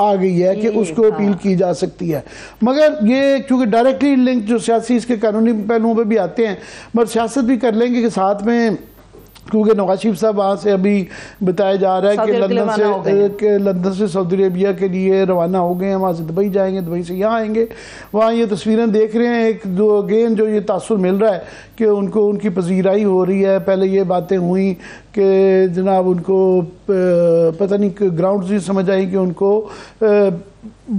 آ گئی ہے کہ اس کو اپیل کی جا سکتی ہے. مگر یہ کیونکہ ڈائریکٹلی لنک جو سیاسی اس کے قانونی پہلوؤں پہ بھی آتے ہیں، مگر سیاست بھی کر لیں گے کہ ساتھ میں، کیونکہ نواز شریف صاحب وہاں سے ابھی بتایا جا رہا ہے کہ لندن سے سعودی عربیہ کے لیے روانہ ہو گئے ہیں، وہاں سے دبئی جائیں گے، دبئی سے یہاں آئیں گے. وہاں یہ تصویریں دیکھ رہے ہیں، ایک دو اگین جو یہ تاثر مل رہا ہے کہ ان کو ان کی پذیرائی ہو رہی ہے. پہلے یہ باتیں ہوئیں کہ جناب ان کو پتہ نہیں گراؤنڈز نہیں سمجھ آئی کہ ان کو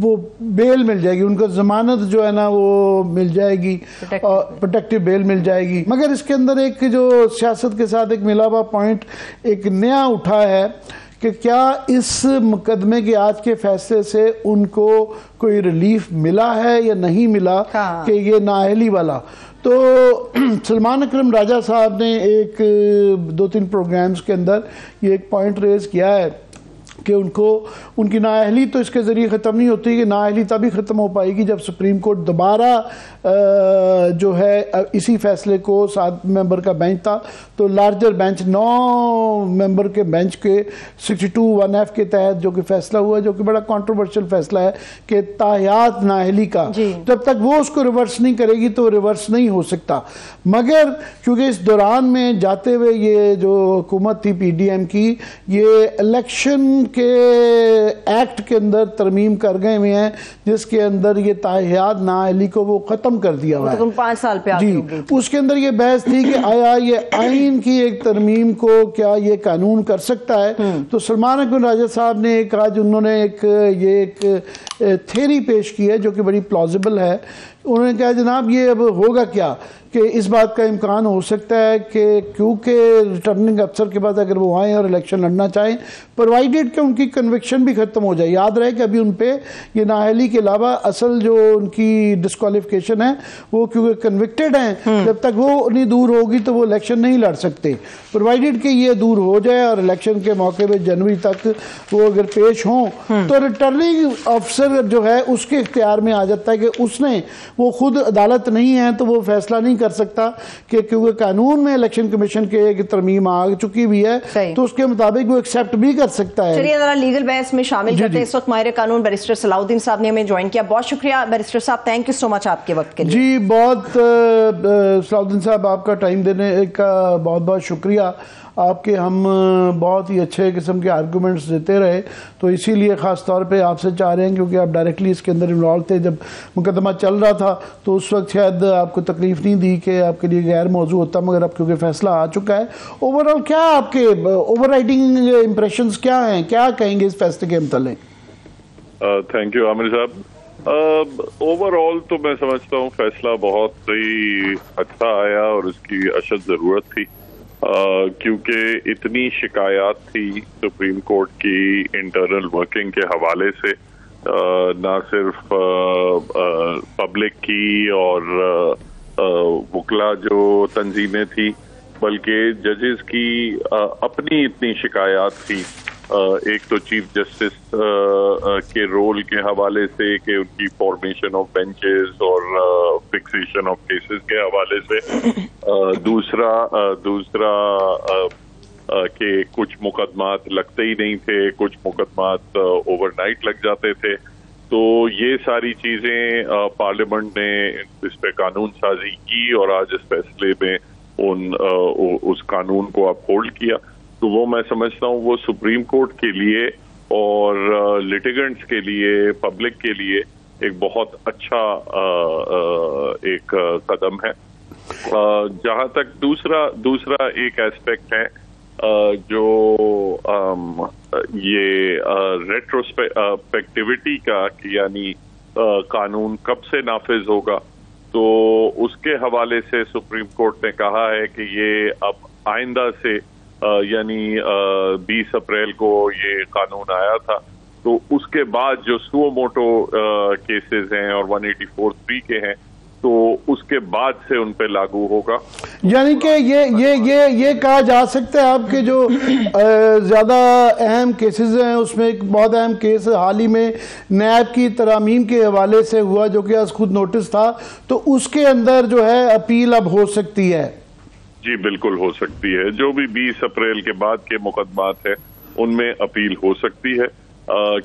وہ بیل مل جائے گی، ان کو ضمانت جو ہے نا وہ مل جائے گی، پروٹیکٹیو بیل مل جائے گی. مگر اس کے اندر ایک جو سیاست کے ساتھ ایک ملا ہوا پوائنٹ ایک نیا اٹھا ہے کہ کیا اس مقدمے کے آج کے فیصلے سے ان کو کوئی ریلیف ملا ہے یا نہیں ملا کہ یہ نااہلی والا. تو سلمان اکرم راجہ صاحب نے ایک 2-3 پروگرامز کے اندر یہ ایک پوائنٹ ریز کیا ہے کہ ان کو ان کی نااہلی تو اس کے ذریعے ختم نہیں ہوتی، کہ نااہلی تبھی ختم ہو پائے گی جب سپریم کورٹ دوبارہ جو ہے اسی فیصلے کو 7 ممبر کا بینچ تھا تو لارجر بینچ 9 ممبر کے بینچ کے 62(1)(f) کے تحت جو کہ فیصلہ ہوا جو کہ بڑا کنٹروورشل فیصلہ ہے کہ تاحیات نااہلی کا جب تک وہ اس کو ریورس نہیں کرے گی تو ریورس نہیں ہو سکتا. مگر کیونکہ اس دوران میں جاتے ہوئے یہ جو حکومت تھی پی ڈی ایم کی، یہ الیکشن کے ایکٹ کے اندر ترمیم کر گئے ہوئے ہیں جس کے اندر یہ تاحیات نااہلی کو وہ ختم کر دیا ہوا ہے. 5 سال پہ جی اس کے اندر یہ بحث تھی کہ آیا یہ آئین کی ایک ترمیم کو کیا یہ قانون کر سکتا ہے. تو سلمان اکرم راجہ صاحب نے ایک آج انہوں نے ایک تھیری پیش کی ہے جو کہ بڑی پلازیبل ہے. انہوں نے کہا جناب یہ اب ہوگا کیا کہ اس بات کا امکان ہو سکتا ہے کہ کیونکہ ریٹرننگ افسر کے بعد اگر وہ آئیں اور الیکشن لڑنا چاہیں پرووائڈیڈ کہ ان کی کنوکشن بھی ختم ہو جائے. یاد رہے کہ ابھی ان پہ یہ نااہلی کے علاوہ اصل جو ان کی ڈسکوالیفیکیشن ہے وہ کیونکہ کنوکٹڈ ہیں، جب تک وہ نہیں دور ہوگی تو وہ الیکشن نہیں لڑ سکتے. پرووائڈیڈ کہ یہ دور ہو جائے اور الیکشن کے موقع پہ جنوری تک وہ اگر پیش ہوں تو ریٹرننگ افسر جو ہے اس کے اختیار میں آ جاتا ہے کہ اس نے وہ خود عدالت نہیں ہے تو وہ فیصلہ نہیں کر سکتا کہ کیونکہ قانون میں الیکشن کمیشن کے ایک ترمیم آ چکی بھی ہے تو اس کے مطابق وہ ایکسیپٹ بھی کر سکتا ہے. چلیے ذرا لیگل بحث میں شامل کرتے ہیں. اس وقت ماہر قانون بیرسٹر صلاح الدین صاحب نے ہمیں جوائن کیا. بہت شکریہ بیرسٹر صاحب، تھینک یو سو مچ آپ کے وقت کے لیے. جی بہت صلاح الدین صاحب آپ کا ٹائم دینے کا بہت بہت شکریہ. آپ کے ہم بہت ہی اچھے قسم کے آرگومنٹس دیتے رہے تو اسی لیے خاص طور پہ آپ سے چاہ رہے ہیں کیونکہ آپ ڈائریکٹلی اس کے اندر انوالو تھے جب مقدمہ چل رہا تھا تو اس وقت شاید آپ کو تکلیف نہیں دی کہ آپ کے لیے غیر موضوع ہوتا، مگر اب کیونکہ فیصلہ آ چکا ہے. اوورآل کیا آپ کے اوور رائڈنگ امپریشنز کیا ہیں، کیا کہیں گے اس فیصلے کے متعلق؟ تھینک یو عامر صاحب. اوور آل تو میں سمجھتا ہوں فیصلہ بہت ہی اچھا آیا اور اس کی اشد ضرورت تھی کیونکہ اتنی شکایات تھی سپریم کورٹ کی انٹرنل ورکنگ کے حوالے سے، نہ صرف پبلک کی اور وکلا جو تنظیمیں تھی بلکہ ججز کی اپنی اتنی شکایات تھی. ایک تو چیف جسٹس کے رول کے حوالے سے کہ ان کی فارمیشن آف بینچز اور فکسیشن آف کیسز کے حوالے سے، دوسرا کہ کچھ مقدمات لگتے ہی نہیں تھے، کچھ مقدمات اوور نائٹ لگ جاتے تھے. تو یہ ساری چیزیں پارلیمنٹ نے اس پہ قانون سازی کی اور آج اس فیصلے میں اس قانون کو اپ ہولڈ کیا. تو وہ میں سمجھتا ہوں وہ سپریم کورٹ کے لیے اور لٹیگنٹس کے لیے، پبلک کے لیے ایک بہت اچھا ایک قدم ہے. جہاں تک دوسرا ایک ایسپیکٹ ہے جو یہ ریٹروسپیکٹیوٹی کا یعنی قانون کب سے نافذ ہوگا، تو اس کے حوالے سے سپریم کورٹ نے کہا ہے کہ یہ اب آئندہ سے یعنی 20 اپریل کو یہ قانون آیا تھا تو اس کے بعد جو سو موٹو کیسز ہیں اور 184(3) کے ہیں تو اس کے بعد سے ان پہ لاگو ہوگا. یعنی کہ یہ کہا جا سکتا ہے آپ کے جو زیادہ اہم کیسز ہیں اس میں ایک بہت اہم کیس حال ہی میں نیب کی ترامیم کے حوالے سے ہوا جو کہ آج خود نوٹس تھا، تو اس کے اندر جو ہے اپیل اب ہو سکتی ہے. جی بالکل ہو سکتی ہے. جو بھی 20 اپریل کے بعد کے مقدمات ہیں ان میں اپیل ہو سکتی ہے.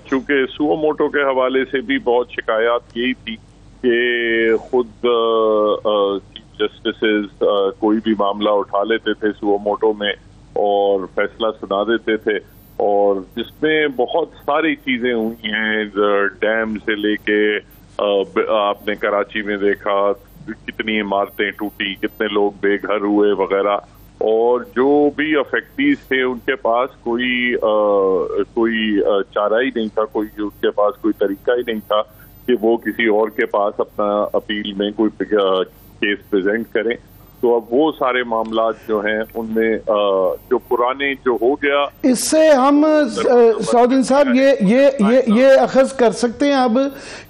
کیونکہ سو موٹو کے حوالے سے بھی بہت شکایات یہی تھی کہ خود چیف جسٹسز کوئی بھی معاملہ اٹھا لیتے تھے سو موٹو میں اور فیصلہ سنا دیتے تھے، اور جس میں بہت ساری چیزیں ہوئی ہیں، ڈیم سے لے کے آپ نے کراچی میں دیکھا کتنی عمارتیں ٹوٹی، کتنے لوگ بے گھر ہوئے وغیرہ، اور جو بھی افیکٹیز تھے ان کے پاس کوئی چارہ ہی نہیں تھا، ان کے پاس کوئی طریقہ ہی نہیں تھا کہ وہ کسی اور کے پاس اپنا اپیل میں کوئی کیس پریزنٹ کریں. تو اب وہ سارے معاملات جو ہیں ان میں جو پرانے جو ہو گیا، اس سے ہم سعودین صاحب یہ اخذ کر سکتے ہیں اب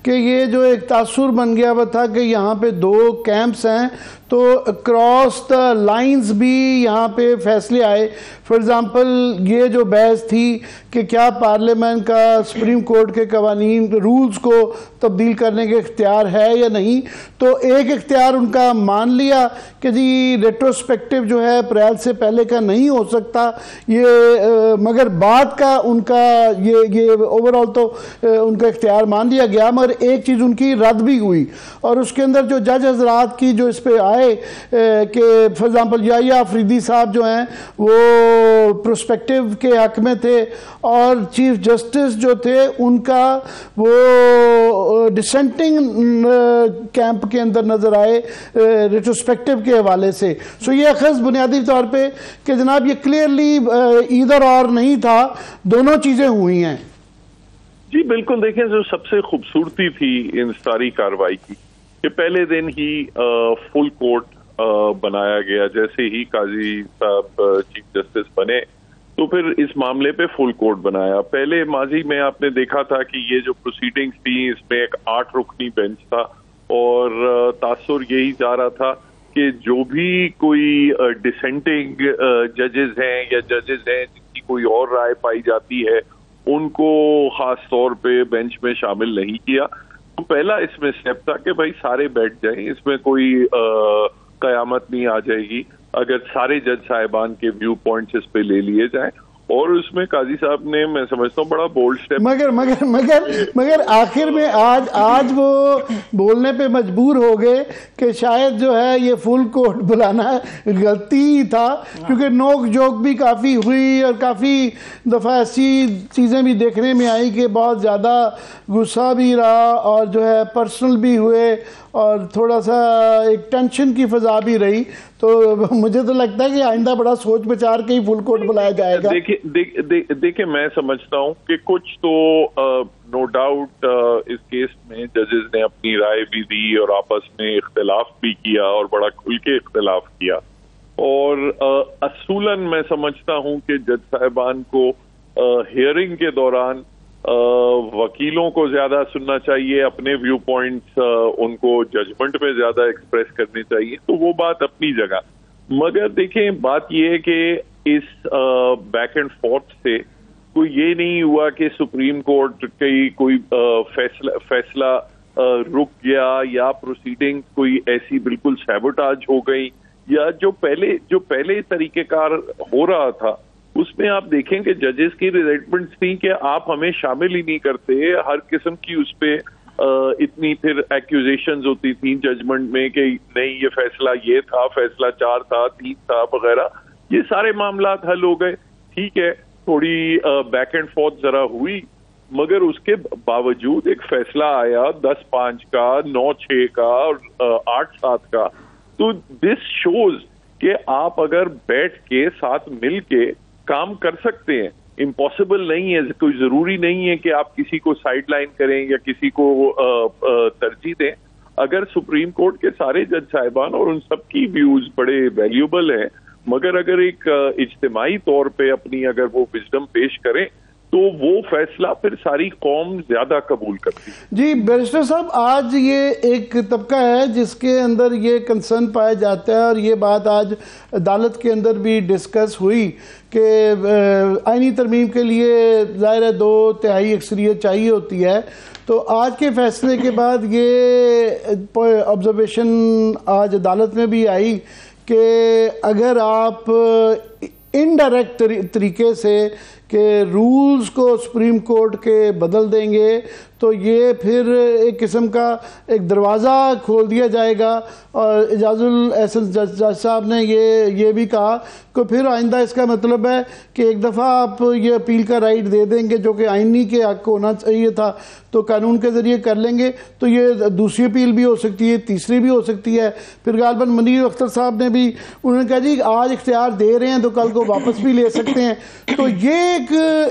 کہ یہ جو ایک تاثر بن گیا وہ تھا کہ یہاں پہ 2 کیمپس ہیں، تو اکراس دا لائنز بھی یہاں پہ فیصلے آئے. فار ایگزامپل یہ جو بحث تھی کہ کیا پارلیمنٹ کا سپریم کورٹ کے قوانین رولز کو تبدیل کرنے کے اختیار ہے یا نہیں، تو ایک اختیار ان کا مان لیا کہ جی ریٹروسپیکٹو جو ہے اپریل سے پہلے کا نہیں ہو سکتا یہ، مگر بعد کا ان کا یہ اوورآل تو ان کا اختیار مان لیا گیا، مگر ایک چیز ان کی رد بھی ہوئی. اور اس کے اندر جو جج حضرات کی جو اس پہ آئے کہ فار ایگزامپل یحییٰ آفریدی صاحب جو ہیں وہ پروسپیکٹو کے حق میں تھے، اور چیف جسٹس جو تھے ان کا وہ ڈسینٹنگ کیمپ کے اندر نظر آئے ریٹروسپیکٹو کے حوالے سے. سو یہ اخذ بنیادی طور پہ کہ جناب یہ کلیئرلی ادھر اور نہیں تھا، دونوں چیزیں ہوئی ہیں. جی بالکل، دیکھیں جو سب سے خوبصورتی تھی ان ساری کارروائی کی کہ پہلے دن ہی فل کورٹ بنایا گیا. جیسے ہی قاضی صاحب چیف جسٹس بنے تو پھر اس معاملے پہ فل کورٹ بنایا. پہلے ماضی میں آپ نے دیکھا تھا کہ یہ جو پروسیڈنگز تھی اس میں ایک 8 رکنی بینچ تھا، اور تاثر یہی جا رہا تھا کہ جو بھی کوئی ڈسینٹنگ ججز ہیں یا ججز ہیں جن کی کوئی اور رائے پائی جاتی ہے ان کو خاص طور پہ بینچ میں شامل نہیں کیا. تو پہلا اس میں اسٹیپ تھا کہ بھائی سارے بیٹھ جائیں، اس میں کوئی قیامت نہیں آ جائے گی اگر سارے جج صاحبان کے ویو پوائنٹس اس پہ لے لیے جائیں. اور اس میں قاضی صاحب نے میں سمجھتا ہوں بڑا بولڈ اسٹیپ. مگر آخر میں آج وہ بولنے پہ مجبور ہو گئے کہ شاید جو ہے یہ فل کورٹ بلانا غلطی ہی تھا، کیونکہ نوک جوک بھی کافی ہوئی اور کافی دفعہ ایسی چیزیں بھی دیکھنے میں آئی کہ بہت زیادہ غصہ بھی رہا اور جو ہے پرسنل بھی ہوئے اور تھوڑا سا ایک ٹینشن کی فضا بھی رہی. تو مجھے تو لگتا ہے کہ آئندہ بڑا سوچ بچار کے ہی فل کورٹ بلایا جائے گا. دیکھیں میں سمجھتا ہوں کہ کچھ تو نو ڈاؤٹ اس کیس میں ججز نے اپنی رائے بھی دی اور آپس میں اختلاف بھی کیا اور بڑا کھل کے اختلاف کیا. اور اصولاً میں سمجھتا ہوں کہ جج صاحبان کو ہیئرنگ کے دوران وکیلوں کو زیادہ سننا چاہیے، اپنے ویو پوائنٹس ان کو ججمنٹ میں زیادہ ایکسپریس کرنے چاہیے. تو وہ بات اپنی جگہ، مگر دیکھیں بات یہ ہے کہ اس بیک اینڈ فورتھ سے کوئی یہ نہیں ہوا کہ سپریم کورٹ کی کوئی فیصلہ رک گیا یا پروسیڈنگ کوئی ایسی بالکل سیبوٹاج ہو گئی، یا جو پہلے طریقہ کار ہو رہا تھا اس میں آپ دیکھیں کہ ججز کی ریزنٹمنٹس تھیں کہ آپ ہمیں شامل ہی نہیں کرتے. ہر قسم کی اس پہ اتنی پھر ایکوزیشنز ہوتی تھیں ججمنٹ میں کہ نہیں یہ فیصلہ یہ تھا، فیصلہ 4 تھا 3 تھا وغیرہ. یہ سارے معاملات حل ہو گئے. ٹھیک ہے تھوڑی بیک اینڈ فورتھ ذرا ہوئی، مگر اس کے باوجود ایک فیصلہ آیا 10-5 کا، 9-6 کا اور 8-7 کا. تو دس شوز کہ آپ اگر بیٹھ کے ساتھ مل کے کام کر سکتے ہیں. امپاسبل نہیں ہے، کوئی ضروری نہیں ہے کہ آپ کسی کو سائڈ لائن کریں یا کسی کو ترجیح دیں. اگر سپریم کورٹ کے سارے جج صاحبان اور ان سب کی ویوز بڑے ویلیوبل ہیں، مگر اگر ایک اجتماعی طور پہ اپنی اگر وہ وزڈم پیش کریں تو وہ فیصلہ پھر ساری قوم زیادہ قبول کرتی ہے. جی بیرسٹر صاحب، آج یہ ایک طبقہ ہے جس کے اندر یہ کنسرن پایا جاتا ہے، اور یہ بات آج عدالت کے اندر بھی ڈسکس ہوئی کہ آئینی ترمیم کے لیے ظاہر ہے 2/3 اکثریت چاہیے ہوتی ہے. تو آج کے فیصلے کے بعد یہ آبزرویشن آج عدالت میں بھی آئی کہ اگر آپ انڈائریکٹ طریقے سے کہ رولز کو سپریم کورٹ کے بدل دیں گے تو یہ پھر ایک قسم کا ایک دروازہ کھول دیا جائے گا. اور اعجاز الاحسن جج صاحب نے یہ بھی کہا کہ پھر آئندہ اس کا مطلب ہے کہ ایک دفعہ آپ یہ اپیل کا رائٹ دے دیں گے جو کہ آئینی کے حق ہونا چاہیے تھا تو قانون کے ذریعے کر لیں گے تو یہ دوسری اپیل بھی ہو سکتی ہے, تیسری بھی ہو سکتی ہے. پھر غالباً منیر اختر صاحب نے بھی انہوں نے کہا جی آج اختیار دے رہے ہیں تو کل کو واپس بھی لے سکتے ہیں. تو یہ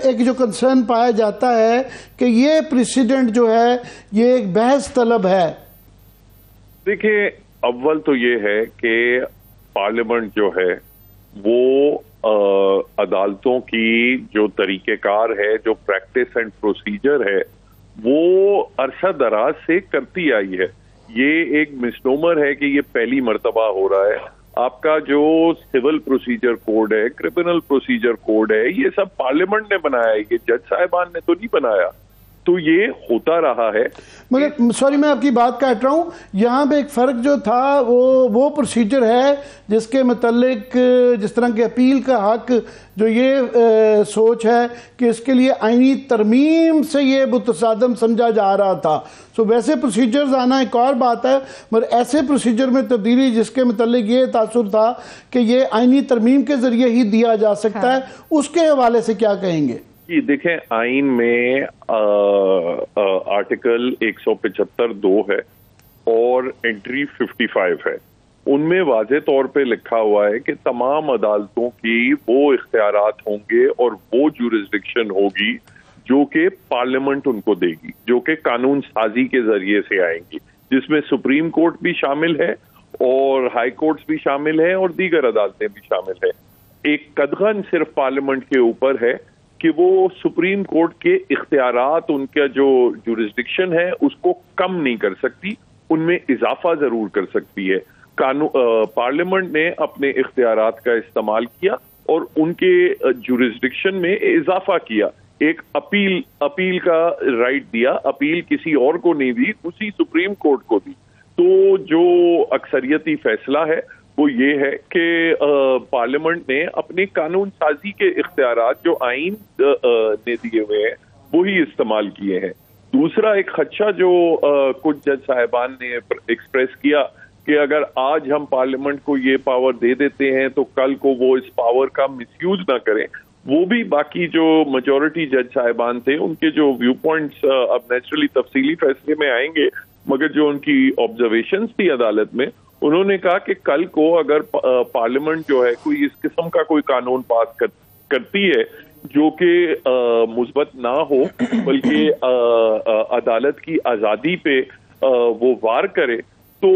ایک جو کنسرن پایا جاتا ہے کہ یہ پریسیڈنٹ جو ہے یہ ایک بحث طلب ہے. دیکھیں اول تو یہ ہے کہ پارلیمنٹ جو ہے وہ عدالتوں کی جو طریقہ کار ہے, جو پریکٹس اینڈ پروسیجر ہے وہ عرصہ دراز سے کرتی آئی ہے. یہ ایک مسنومر ہے کہ یہ پہلی مرتبہ ہو رہا ہے. آپ کا جو سول پروسیجر کوڈ ہے, کرمنل پروسیجر کوڈ ہے, یہ سب پارلیمنٹ نے بنایا ہے, یہ جج صاحبان نے تو نہیں بنایا. تو یہ ہوتا رہا ہے. مگر سوری میں آپ کی بات کاٹ رہا ہوں, یہاں پہ ایک فرق جو تھا وہ پروسیجر ہے جس کے متعلق جس طرح کے اپیل کا حق جو یہ سوچ ہے کہ اس کے لیے آئینی ترمیم سے یہ متصادم سمجھا جا رہا تھا. سو ویسے پروسیجرز آنا ایک اور بات ہے, مگر ایسے پروسیجر میں تبدیلی جس کے متعلق یہ تاثر تھا کہ یہ آئینی ترمیم کے ذریعے ہی دیا جا سکتا ہے, اس کے حوالے سے کیا کہیں گے؟ جی دیکھیں آئین میں آرٹیکل 175(2) ہے اور انٹری 55 ہے. ان میں واضح طور پہ لکھا ہوا ہے کہ تمام عدالتوں کی وہ اختیارات ہوں گے اور وہ جورسڈکشن ہوگی جو کہ پارلیمنٹ ان کو دے گی, جو کہ قانون سازی کے ذریعے سے آئیں گی, جس میں سپریم کورٹ بھی شامل ہے اور ہائی کورٹس بھی شامل ہیں اور دیگر عدالتیں بھی شامل ہیں. ایک قدغن صرف پارلیمنٹ کے اوپر ہے کہ وہ سپریم کورٹ کے اختیارات, ان کا جو جورسڈکشن ہے اس کو کم نہیں کر سکتی, ان میں اضافہ ضرور کر سکتی ہے. پارلیمنٹ نے اپنے اختیارات کا استعمال کیا اور ان کے جورسڈکشن میں اضافہ کیا, ایک اپیل کا رائٹ دیا, اپیل کسی اور کو نہیں دی, اسی سپریم کورٹ کو دی. تو جو اکثریتی فیصلہ ہے وہ یہ ہے کہ پارلیمنٹ نے اپنے قانون سازی کے اختیارات جو آئین نے دیے ہوئے ہیں وہی استعمال کیے ہیں. دوسرا ایک خدشہ جو کچھ جج صاحبان نے ایکسپریس کیا کہ اگر آج ہم پارلیمنٹ کو یہ پاور دے دیتے ہیں تو کل کو وہ اس پاور کا مس یوز نہ کریں, وہ بھی باقی جو میجورٹی جج صاحبان تھے ان کے جو ویو پوائنٹس اب نیچرلی تفصیلی فیصلے میں آئیں گے, مگر جو ان کی آبزرویشنز تھی عدالت میں, انہوں نے کہا کہ کل کو اگر پارلیمنٹ جو ہے کوئی اس قسم کا کوئی قانون پاس کرتی ہے جو کہ مثبت نہ ہو بلکہ عدالت کی آزادی پہ وہ وار کرے, تو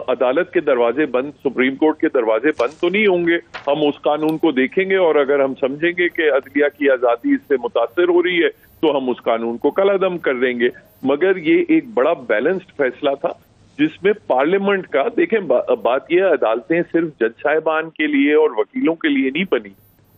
عدالت کے دروازے بند, سپریم کورٹ کے دروازے بند تو نہیں ہوں گے. ہم اس قانون کو دیکھیں گے اور اگر ہم سمجھیں گے کہ عدلیہ کی آزادی اس سے متاثر ہو رہی ہے تو ہم اس قانون کو کالعدم کر دیں گے. مگر یہ ایک بڑا بیلنسڈ فیصلہ تھا جس میں پارلیمنٹ کا, دیکھیں بات یہ عدالتیں صرف جج صاحبان کے لیے اور وکیلوں کے لیے نہیں بنی,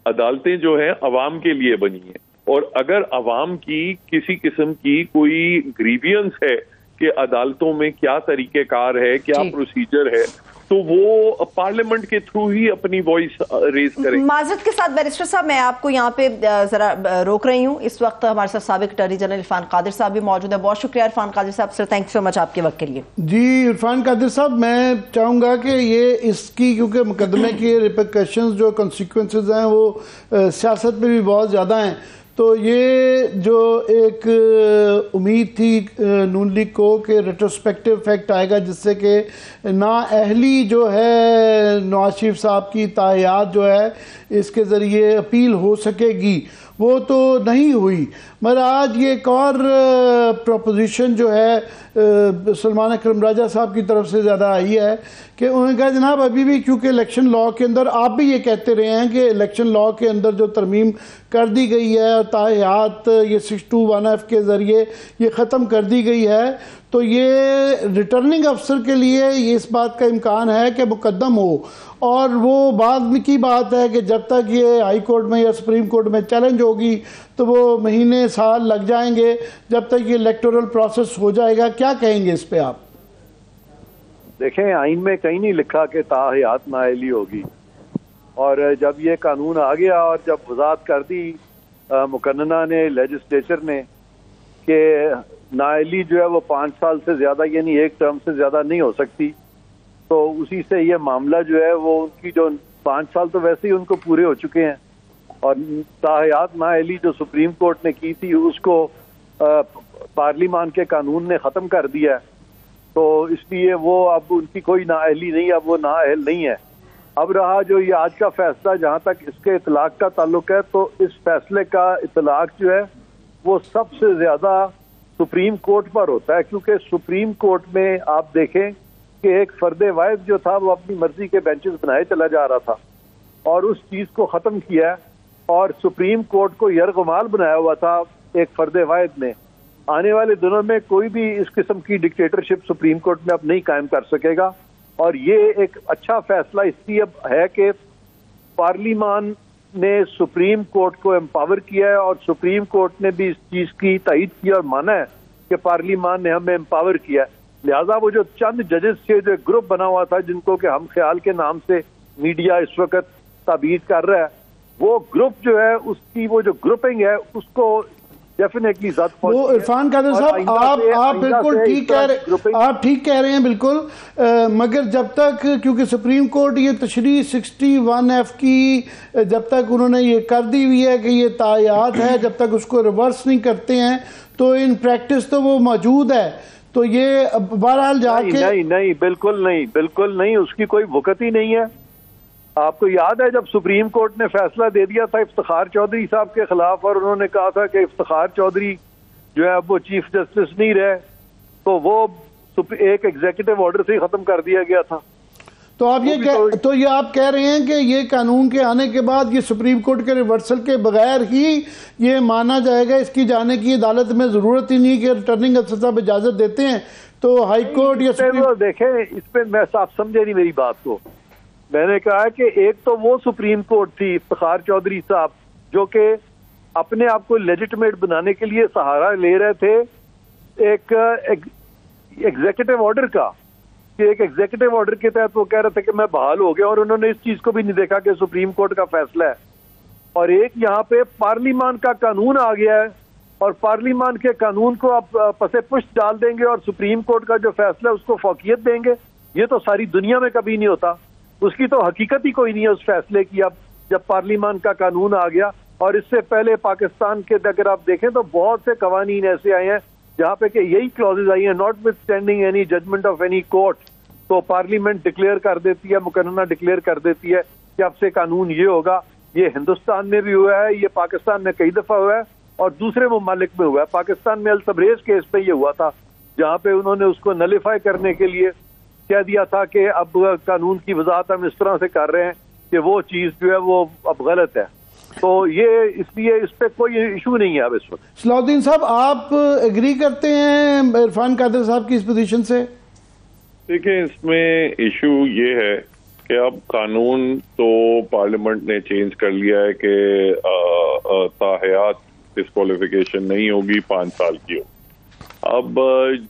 عدالتیں جو ہیں عوام کے لیے بنی ہیں. اور اگر عوام کی کسی قسم کی کوئی گریوینس ہے کہ عدالتوں میں کیا طریقہ کار ہے, کیا پروسیجر ہے, تو وہ پارلیمنٹ کے تھرو ہی اپنی وائس ریز کریں. معذرت کے ساتھ بیرسٹر صاحب میں آپ کو یہاں پہ ذرا روک رہی ہوں. اس وقت ہمارے ساتھ سابق اٹارنی جنرل عرفان قادر صاحب بھی موجود ہیں. بہت شکریہ عرفان قادر صاحب, سر تھینک یو سو مچ آپ کے وقت کے لیے. جی عرفان قادر صاحب, میں چاہوں گا کہ یہ اس کی کیونکہ مقدمے کی ریپرکشنز جو کنسیکوینسز ہیں وہ سیاست میں بھی بہت زیادہ ہیں, تو یہ جو ایک امید تھی نون لیگ کو کہ ریٹروسپیکٹو افیکٹ آئے گا جس سے کہ نااہلی جو ہے نواز شریف صاحب کی تاحیات جو ہے اس کے ذریعے اپیل ہو سکے گی, وہ تو نہیں ہوئی. مگر آج یہ ایک اور پروپوزیشن جو ہے سلمان اکرم راجہ صاحب کی طرف سے زیادہ آئی ہے کہ انہوں نے کہا جناب ابھی بھی کیونکہ الیکشن لاء کے اندر آپ بھی یہ کہتے رہے ہیں کہ الیکشن لاء کے اندر جو ترمیم کر دی گئی ہے اور تاحیات یہ 621F کے ذریعے یہ ختم کر دی گئی ہے, تو یہ ریٹرننگ افسر کے لیے یہ اس بات کا امکان ہے کہ مقدم ہو, اور وہ بعد کی بات ہے کہ جب تک یہ ہائی کورٹ میں یا سپریم کورٹ میں چیلنج ہوگی تو وہ مہینے سال لگ جائیں گے جب تک یہ الیکٹورل پروسیس ہو جائے گا. کیا کہیں گے اس پہ آپ؟ دیکھیں آئین میں کہیں نہیں لکھا کہ تاحیات نااہلی ہوگی, اور جب یہ قانون آ گیا اور جب وضاحت کر دی مقننہ نے, لیجسلیچر نے, کہ نااہلی جو ہے وہ 5 سال سے زیادہ یعنی ایک ٹرم سے زیادہ نہیں ہو سکتی. تو اسی سے یہ معاملہ جو ہے وہ ان کی جو 5 سال تو ویسے ہی ان کو پورے ہو چکے ہیں, اور تاحیات نااہلی جو سپریم کورٹ نے کی تھی اس کو پارلیمان کے قانون نے ختم کر دیا ہے. تو اس لیے وہ اب ان کی کوئی نااہلی نہیں, اب وہ نااہل نہیں ہے. اب رہا جو یہ آج کا فیصلہ, جہاں تک اس کے اطلاق کا تعلق ہے, تو اس فیصلے کا اطلاق جو ہے وہ سب سے زیادہ سپریم کورٹ پر ہوتا ہے, کیونکہ سپریم کورٹ میں آپ دیکھیں کہ ایک فرد واحد جو تھا وہ اپنی مرضی کے بینچز بنائے چلا جا رہا تھا, اور اس چیز کو ختم کیا ہے, اور سپریم کورٹ کو یرغمال بنایا ہوا تھا ایک فرد واحد نے. آنے والے دنوں میں کوئی بھی اس قسم کی ڈکٹیٹرشپ سپریم کورٹ میں اب نہیں قائم کر سکے گا. اور یہ ایک اچھا فیصلہ اس لیے ہے کہ پارلیمان نے سپریم کورٹ کو امپاور کیا ہے, اور سپریم کورٹ نے بھی اس چیز کی تائید کی اور مانا ہے کہ پارلیمان نے ہمیں امپاور کیا ہے. لہذا وہ جو چند ججز سے جو گروپ بنا ہوا تھا, جن کو کہ ہم خیال کے نام سے میڈیا اس وقت تعبیر کر رہا ہے, وہ گروپ جو ہے اس کی وہ جو گروپنگ ہے اس کو ڈیفینیٹلی وہ عرفان قادر صاحب آپ بالکل ٹھیک کہہ رہے ہیں بالکل, مگر جب تک کیونکہ سپریم کورٹ یہ تشریح 61F کی جب تک انہوں نے یہ کر دی ہوئی ہے کہ یہ تاحیات ہے, جب تک اس کو ریورس نہیں کرتے ہیں تو ان پریکٹس تو وہ موجود ہے. تو یہ بہرحال جا کے نہیں بالکل نہیں, اس کی کوئی وقت ہی نہیں ہے. آپ کو یاد ہے جب سپریم کورٹ نے فیصلہ دے دیا تھا افتخار چودھری صاحب کے خلاف, اور انہوں نے کہا تھا کہ افتخار چودھری جو ہے اب وہ چیف جسٹس نہیں رہے, تو وہ ایک ایگزیکٹو آرڈر سے ہی ختم کر دیا گیا تھا. تو آپ کہہ رہے ہیں کہ یہ قانون کے آنے کے بعد یہ سپریم کورٹ کے ریورسل کے بغیر ہی یہ مانا جائے گا, اس کی جانے کی عدالت میں ضرورت ہی نہیں کہ ریٹرننگ افسر صاحب اجازت دیتے ہیں تو ہائی کورٹ یا دیکھیں اس پہ میں آپ سمجھے نہیں میری بات کو. میں نے کہا کہ ایک تو وہ سپریم کورٹ تھی افتخار چودھری صاحب جو کہ اپنے آپ کو لیجٹمیٹ بنانے کے لیے سہارا لے رہے تھے ایک ایگزیکٹو آرڈر کا, کہ ایک ایگزیکٹو آرڈر کے تحت وہ کہہ رہے تھے کہ میں بحال ہو گیا, اور انہوں نے اس چیز کو بھی نہیں دیکھا کہ سپریم کورٹ کا فیصلہ ہے. اور ایک یہاں پہ پارلیمان کا قانون آ گیا ہے, اور پارلیمان کے قانون کو آپ پسے پشت ڈال دیں گے اور سپریم کورٹ کا جو فیصلہ ہے اس کو فوقیت دیں گے. یہ تو ساری دنیا میں کبھی نہیں ہوتا, اس کی تو حقیقت ہی کوئی نہیں ہے اس فیصلے کی. اب جب پارلیمان کا قانون آ گیا, اور اس سے پہلے پاکستان کے اگر آپ دیکھیں تو بہت سے قوانین ایسے آئے ہیں جہاں پہ کہ یہی کلوزز آئی ہیں, notwithstanding any judgement of any court, تو پارلیمنٹ ڈکلیئر کر دیتی ہے, مقننہ ڈکلیئر کر دیتی ہے کہ اب سے قانون یہ ہوگا. یہ ہندوستان میں بھی ہوا ہے, یہ پاکستان میں کئی دفعہ ہوا ہے, اور دوسرے ممالک میں ہوا ہے. پاکستان میں التبریز کیس پہ یہ ہوا تھا, جہاں پہ انہوں نے اس کو نلیفائی کرنے کے لیے کہہ دیا تھا کہ اب قانون کی وضاحت ہم اس طرح سے کر رہے ہیں کہ وہ چیز جو ہے وہ اب غلط ہے. تو یہ اس لیے اس پہ کوئی ایشو نہیں ہے اب اس وقت. صلاح الدین صاحب آپ ایگری کرتے ہیں عرفان قادر صاحب کی اس پوزیشن سے؟ دیکھیں اس میں ایشو یہ ہے کہ اب قانون تو پارلیمنٹ نے چینج کر لیا ہے کہ تاحیات ڈسکوالیفیکیشن نہیں ہوگی, 5 سال کی ہو. اب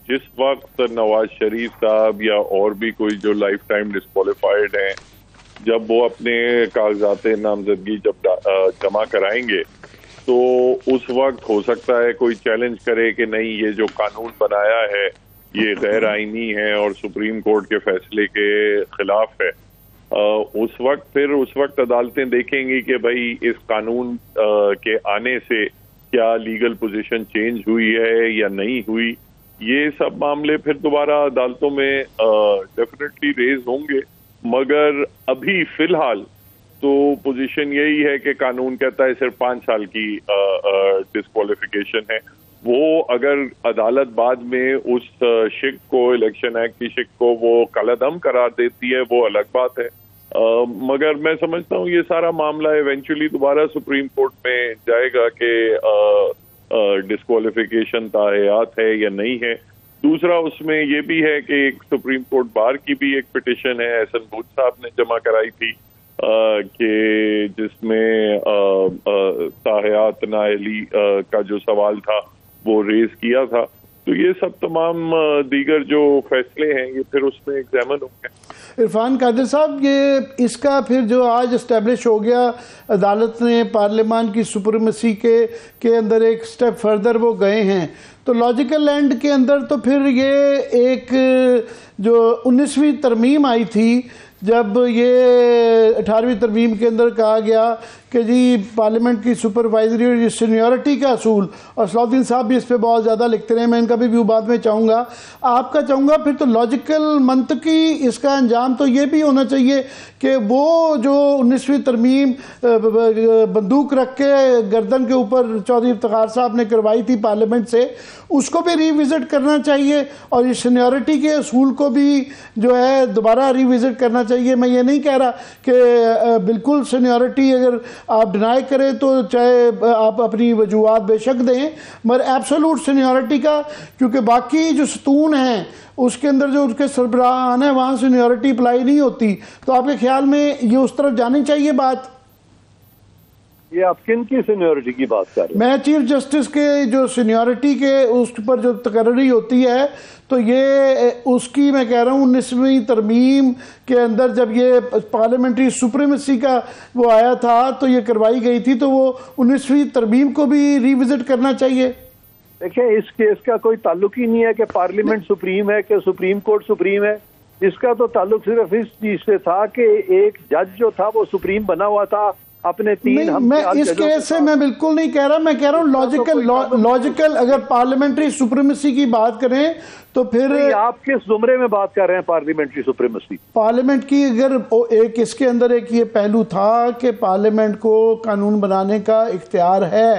جس وقت نواز شریف صاحب یا اور بھی کوئی جو لائف ٹائم ڈسکوالیفائڈ ہیں, جب وہ اپنے کاغذات نامزدگی جب جمع کرائیں گے تو اس وقت ہو سکتا ہے کوئی چیلنج کرے کہ نہیں یہ جو قانون بنایا ہے یہ غیر آئینی ہے اور سپریم کورٹ کے فیصلے کے خلاف ہے. اس وقت عدالتیں دیکھیں گی کہ بھائی اس قانون کے آنے سے کیا لیگل پوزیشن چینج ہوئی ہے یا نہیں ہوئی. یہ سب معاملے پھر دوبارہ عدالتوں میں ڈیفینیٹلی ریز ہوں گے, مگر ابھی فی الحال تو پوزیشن یہی ہے کہ قانون کہتا ہے صرف 5 سال کی ڈسکوالیفیکیشن ہے. وہ اگر عدالت بعد میں اس شک کو, الیکشن ایکٹ کی شک کو وہ کالعدم قرار دیتی ہے, وہ الگ بات ہے. مگر میں سمجھتا ہوں یہ سارا معاملہ ایونچولی دوبارہ سپریم کورٹ میں جائے گا کہ ڈسکوالیفیکیشن تاحیات ہے یا نہیں ہے. دوسرا اس میں یہ بھی ہے کہ ایک سپریم کورٹ بار کی بھی ایک پٹیشن ہے, احسن بوج صاحب نے جمع کرائی تھی کہ جس میں تاحیات نااہلی کا جو سوال تھا وہ ریز کیا تھا. تو یہ سب تمام دیگر جو فیصلے ہیں یہ پھر اس میں ایگزامن ہوں گے۔ عرفان قادر صاحب، یہ اس کا پھر جو آج اسٹیبلش ہو گیا، عدالت نے پارلیمان کی سپریمیسی کے اندر ایک سٹیپ فردر وہ گئے ہیں، تو لاجیکل اینڈ کے اندر تو پھر یہ ایک جو 19ویں ترمیم آئی تھی، جب یہ 18ویں ترمیم کے اندر کہا گیا کہ جی پارلیمنٹ کی سپروائزری اور سینیورٹی کا اصول، اور صلاح الدین صاحب بھی اس پہ بہت زیادہ لکھتے رہے، میں ان کا بھی ویو بعد میں چاہوں گا، آپ کا چاہوں گا، پھر تو لاجیکل منطقی اس کا انجام تو یہ بھی ہونا چاہیے کہ وہ جو 19ویں ترمیم بندوق رکھ کے گردن کے اوپر چودھری افتخار صاحب نے کروائی تھی پارلیمنٹ سے، اس کو بھی ری وزٹ کرنا چاہیے، اور یہ سینیورٹی کے اصول کو بھی جو ہے دوبارہ ری وزٹ کرنا چاہیے۔ میں یہ نہیں کہہ رہا کہ بالکل سینیورٹی اگر آپ ڈینائی کریں تو چاہے آپ اپنی وجوہات بے شک دیں، مگر ایبسولوٹ سینیورٹی کا، کیونکہ باقی جو ستون ہیں اس کے اندر جو اس کے سربراہان ہیں وہاں سینیورٹی اپلائی نہیں ہوتی، تو آپ کے خیال میں یہ اس طرف جانی چاہیے بات؟ یہ آپ کن کی سینیورٹی کی بات کر رہے ہیں؟ میں چیف جسٹس کے جو سینیورٹی کے اس پر جو تقرری ہوتی ہے، تو یہ اس کی میں کہہ رہا ہوں 19ویں ترمیم کے اندر جب یہ پارلیمنٹری سپریمیسی کا وہ آیا تھا تو یہ کروائی گئی تھی، تو وہ 19ویں ترمیم کو بھی ری وزٹ کرنا چاہیے۔ دیکھیں، اس کیس کا کوئی تعلق ہی نہیں ہے کہ پارلیمنٹ سپریم ہے کہ سپریم کورٹ سپریم ہے، اس کا تو تعلق صرف اس چیز سے تھا کہ ایک جج جو تھا وہ سپریم بنا ہوا تھا اپنے میں اس کیس سے میں بالکل نہیں کہہ رہا، میں کہہ رہا ہوں لاجیکل اگر پارلیمنٹری سپریمیسی کی بات کریں تو پھر آپ کس زمرے میں بات کر رہے ہیں پارلیمنٹری سپریمیسی؟ پارلیمنٹ کی اگر ایک اس کے اندر ایک یہ پہلو تھا کہ پارلیمنٹ کو قانون بنانے کا اختیار ہے،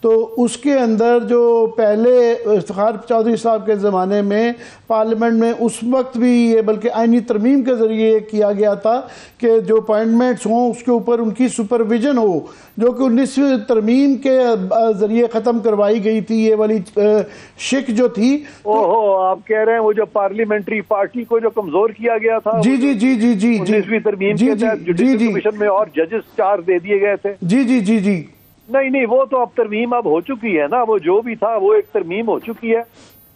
تو اس کے اندر جو پہلے افتخار چودھری صاحب کے زمانے میں پارلیمنٹ میں اس وقت بھی یہ بلکہ آئینی ترمیم کے ذریعے کیا گیا تھا کہ جو اپوائنٹمنٹس ہوں اس کے اوپر ان کی سپرویژن ہو، جو کہ 19ویں ترمیم کے ذریعے ختم کروائی گئی تھی یہ والی شک جو تھی۔ آپ کہہ رہے ہیں وہ جو پارلیمنٹری پارٹی کو جو کمزور کیا گیا تھا، جی جی جی جی جی 19ویں ترمیم کے تحت جوڈیشل کمیشن میں اور ججز 4 دے دیے گئے تھے۔ جی جی جی جی نہیں، وہ تو اب ترمیم اب ہو چکی ہے نا، وہ جو بھی تھا وہ ایک ترمیم ہو چکی ہے،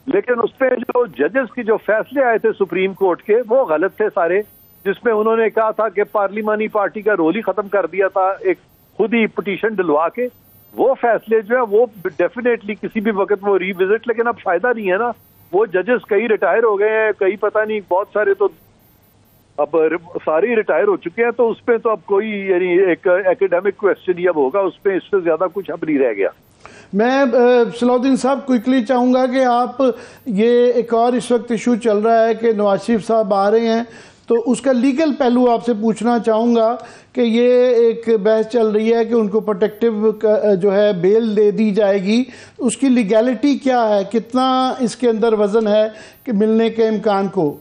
لیکن اس پہ جو ججز کی جو فیصلے آئے تھے سپریم کورٹ کے وہ غلط تھے سارے، جس میں انہوں نے کہا تھا کہ پارلیمانی پارٹی کا رول ہی ختم کر دیا تھا ایک خود ہی پٹیشن ڈلوا کے۔ وہ فیصلے جو ہے وہ ڈیفینیٹلی کسی بھی وقت وہ ری وزٹ، لیکن اب فائدہ نہیں ہے نا، وہ ججز کئی ریٹائر ہو گئے ہیں، کئی پتہ نہیں بہت سارے تو اب سارے ہی ریٹائر ہو چکے ہیں، تو اس پہ تو اب کوئی یعنی ایک ایکیڈیمک کویسچن ہی اب ہوگا، اس پہ اس سے زیادہ کچھ اب نہیں رہ گیا۔ میں صلاح الدین صاحب کوئکلی چاہوں گا کہ آپ یہ ایک اور اس وقت ایشو چل رہا ہے کہ نواز شریف صاحب آ رہے ہیں، تو اس کا لیگل پہلو آپ سے پوچھنا چاہوں گا کہ یہ ایک بحث چل رہی ہے کہ ان کو پروٹیکٹیو جو ہے بیل دے دی جائے گی، اس کی لیگیلٹی کیا ہے، کتنا اس کے اندر وزن ہے کہ ملنے کے امکان کو؟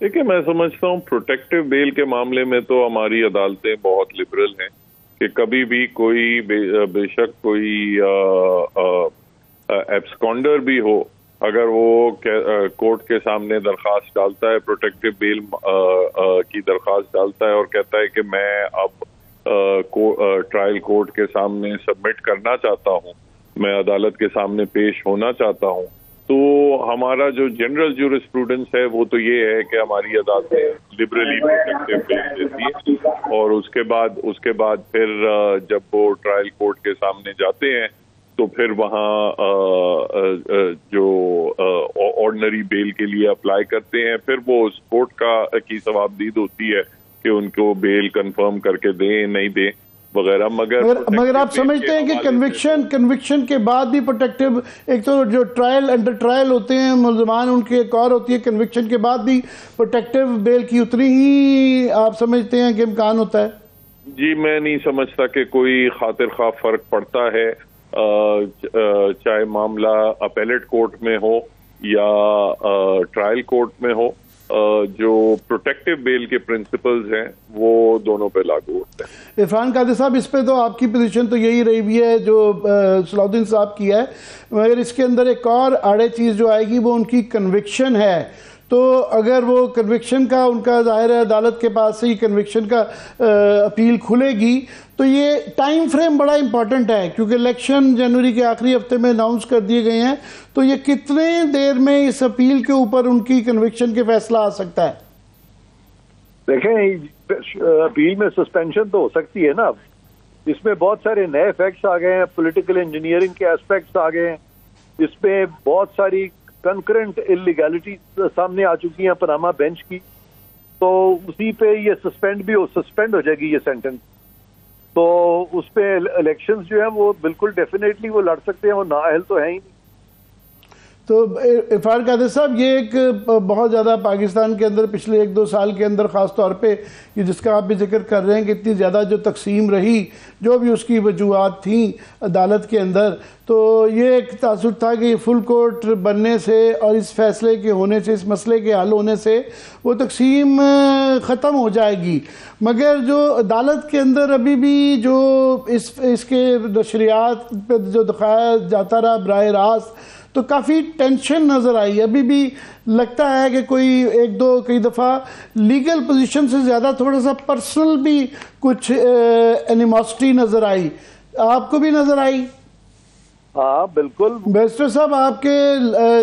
دیکھیں، میں سمجھتا ہوں پروٹیکٹیو بیل کے معاملے میں تو ہماری عدالتیں بہت لبرل ہیں کہ کبھی بھی کوئی بے شک کوئی ایبسکونڈر بھی ہو، اگر وہ کورٹ کے سامنے درخواست ڈالتا ہے، پروٹیکٹیو بیل کی درخواست ڈالتا ہے اور کہتا ہے کہ میں اب ٹرائل کورٹ کے سامنے سبمٹ کرنا چاہتا ہوں، میں عدالت کے سامنے پیش ہونا چاہتا ہوں، تو ہمارا جو جنرل جورسپروڈنس ہے وہ تو یہ ہے کہ ہماری عدالتیں لبرلی پروٹیکٹیو بیل دیتی ہیں، اور اس کے بعد پھر جب وہ ٹرائل کورٹ کے سامنے جاتے ہیں تو پھر وہاں جو آرڈنری بیل کے لیے اپلائی کرتے ہیں، پھر وہ اس کورٹ کی ثوابدید ہوتی ہے کہ ان کو بیل کنفرم کر کے دیں نہیں دیں وغیرہ۔ مگر آپ سمجھتے ہیں کہ کنوکشن کے بعد بھی پروٹیکٹیو، ایک تو جو ٹرائل انڈر ٹرائل ہوتے ہیں ملزمان، ان کی ایک اور ہوتی ہے کنوکشن کے بعد بھی پروٹیکٹیو بیل کی اتنی ہی آپ سمجھتے ہیں کہ امکان ہوتا ہے؟ جی میں نہیں سمجھتا کہ کوئی خاطر خواہ فرق پڑتا ہے، چاہے معاملہ اپیلیٹ کورٹ میں ہو یا ٹرائل کورٹ میں ہو، جو پروٹیکٹیو بیل کے پرنسپلز ہیں وہ دونوں پہ لاگو ہوتے ہیں۔ عرفان قادر صاحب، اس پہ تو آپ کی پوزیشن تو یہی رہی ہوئی ہے جو صلاح الدین صاحب کی ہے، مگر اس کے اندر ایک اور آڑے چیز جو آئے گی وہ ان کی کنوکشن ہے، تو اگر وہ کنوکشن کا ان کا ظاہر ہے عدالت کے پاس سے ہی کنوکشن کا اپیل کھلے گی تو یہ ٹائم فریم بڑا امپورٹنٹ ہے کیونکہ الیکشن جنوری کے آخری ہفتے میں اناؤنس کر دیے گئے ہیں. تو یہ کتنے دیر میں اس اپیل کے اوپر ان کی کنوکشن کے فیصلہ آ سکتا ہے؟ دیکھیں اپیل میں سسپینشن تو ہو سکتی ہے نا. اس میں بہت سارے نئے فیکٹس آ گئے ہیں, پولیٹیکل انجینئرنگ کے اسپیکٹس آ گئے ہیں, اس میں بہت ساری کنکرنٹ انلیگیلٹی سامنے آ چکی ہیں پاناما بینچ کی, تو اسی پہ یہ سسپینڈ ہو جائے گی یہ سینٹنس. تو اس پہ الیکشنز جو ہیں وہ بالکل ڈیفینیٹلی وہ لڑ سکتے ہیں, وہ نااہل تو ہیں ہی نہیں. تو عرفان قادری صاحب یہ ایک بہت زیادہ پاکستان کے اندر پچھلے 1-2 سال کے اندر خاص طور پہ یہ جس کا آپ بھی ذکر کر رہے ہیں کہ اتنی زیادہ جو تقسیم رہی, جو بھی اس کی وجوہات تھیں عدالت کے اندر, تو یہ ایک تاثر تھا کہ فل کورٹ بننے سے اور اس فیصلے کے ہونے سے, اس مسئلے کے حل ہونے سے وہ تقسیم ختم ہو جائے گی. مگر جو عدالت کے اندر ابھی بھی جو اس کے نشریات پہ جو دکھایا جاتا رہا براہ راست, تو کافی ٹینشن نظر آئی. ابھی بھی لگتا ہے کہ کئی دفعہ لیگل پوزیشن سے زیادہ تھوڑا سا پرسنل بھی کچھ اینیموسٹی نظر آئی. آپ کو بھی نظر آئی؟ ہاں بالکل. بیرسٹر صاحب آپ کے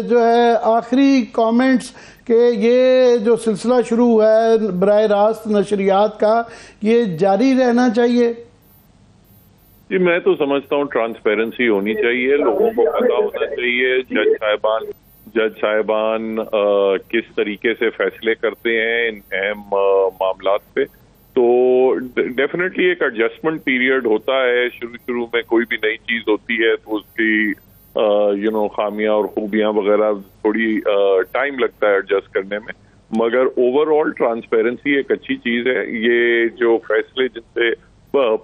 جو ہے آخری کامنٹس کہ یہ جو سلسلہ شروع ہوا ہے براہ راست نشریات کا, یہ جاری رہنا چاہیے؟ جی میں تو سمجھتا ہوں ٹرانسپیرنسی ہونی چاہیے, لوگوں کو پتا ہونا چاہیے جج صاحبان کس طریقے سے فیصلے کرتے ہیں ان اہم معاملات پہ. تو ڈیفینیٹلی ایک ایڈجسٹمنٹ پیریڈ ہوتا ہے, شروع میں کوئی بھی نئی چیز ہوتی ہے تو اس کی خامیاں اور خوبیاں وغیرہ تھوڑی ٹائم لگتا ہے ایڈجسٹ کرنے میں, مگر اوور آل ٹرانسپیرنسی ایک اچھی چیز ہے. یہ جو فیصلے جن سے